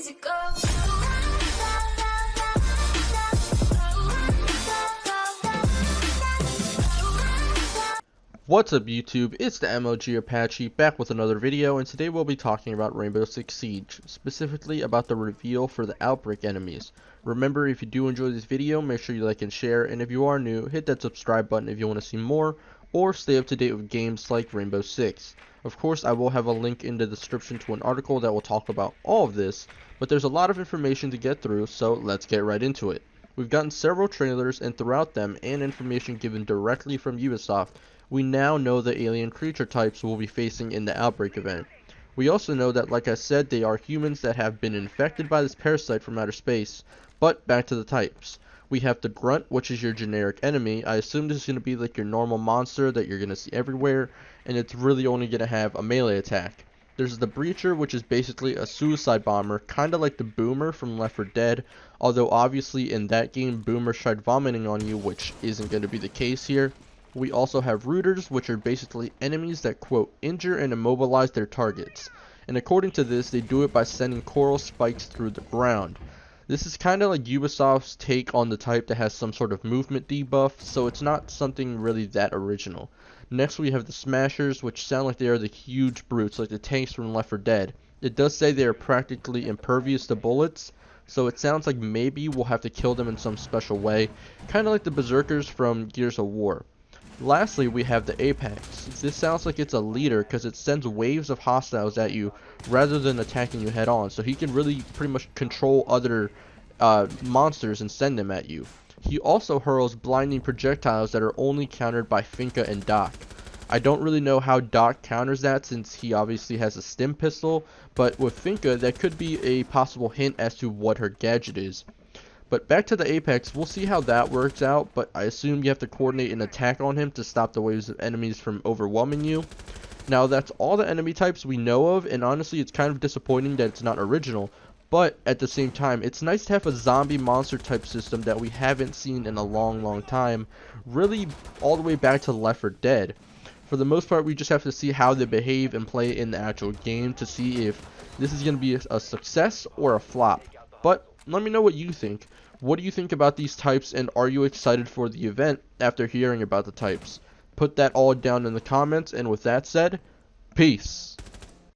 music go. What's up YouTube, it's the MLG Apache back with another video, and today we'll be talking about Rainbow Six Siege, specifically about the reveal for the Outbreak enemies. Remember, if you do enjoy this video, make sure you like and share, and if you are new, hit that subscribe button if you want to see more, or stay up to date with games like Rainbow Six. Of course, I will have a link in the description to an article that will talk about all of this, but there's a lot of information to get through, so let's get right into it. We've gotten several trailers, and throughout them, and information given directly from Ubisoft, we now know the alien creature types we'll be facing in the Outbreak event. We also know that, like I said, they are humans that have been infected by this parasite from outer space. But back to the types. We have the Grunt, which is your generic enemy. I assume this is going to be like your normal monster that you're going to see everywhere, and it's really only going to have a melee attack. There's the Breacher, which is basically a suicide bomber, kind of like the Boomer from Left 4 Dead, although obviously in that game Boomer tried vomiting on you, which isn't going to be the case here. We also have Rooters, which are basically enemies that, quote, injure and immobilize their targets. And according to this, they do it by sending coral spikes through the ground. This is kind of like Ubisoft's take on the type that has some sort of movement debuff, so it's not something really that original. Next we have the Smashers, which sound like they are the huge brutes, like the tanks from Left 4 Dead. It does say they are practically impervious to bullets, so it sounds like maybe we'll have to kill them in some special way, kind of like the Berserkers from Gears of War. Lastly, we have the Apex. This sounds like it's a leader because it sends waves of hostiles at you rather than attacking you head on, so he can really pretty much control other monsters and send them at you. He also hurls blinding projectiles that are only countered by Finka and Doc. I don't really know how Doc counters that since he obviously has a stim pistol, but with Finka that could be a possible hint as to what her gadget is. But back to the Apex, we'll see how that works out, but I assume you have to coordinate an attack on him to stop the waves of enemies from overwhelming you. Now that's all the enemy types we know of, and honestly it's kind of disappointing that it's not original, but at the same time it's nice to have a zombie monster type system that we haven't seen in a long time, really all the way back to Left 4 Dead. For the most part, we just have to see how they behave and play in the actual game to see if this is going to be a success or a flop. But let me know what you think. What do you think about these types, and are you excited for the event after hearing about the types? Put that all down in the comments, and with that said, peace.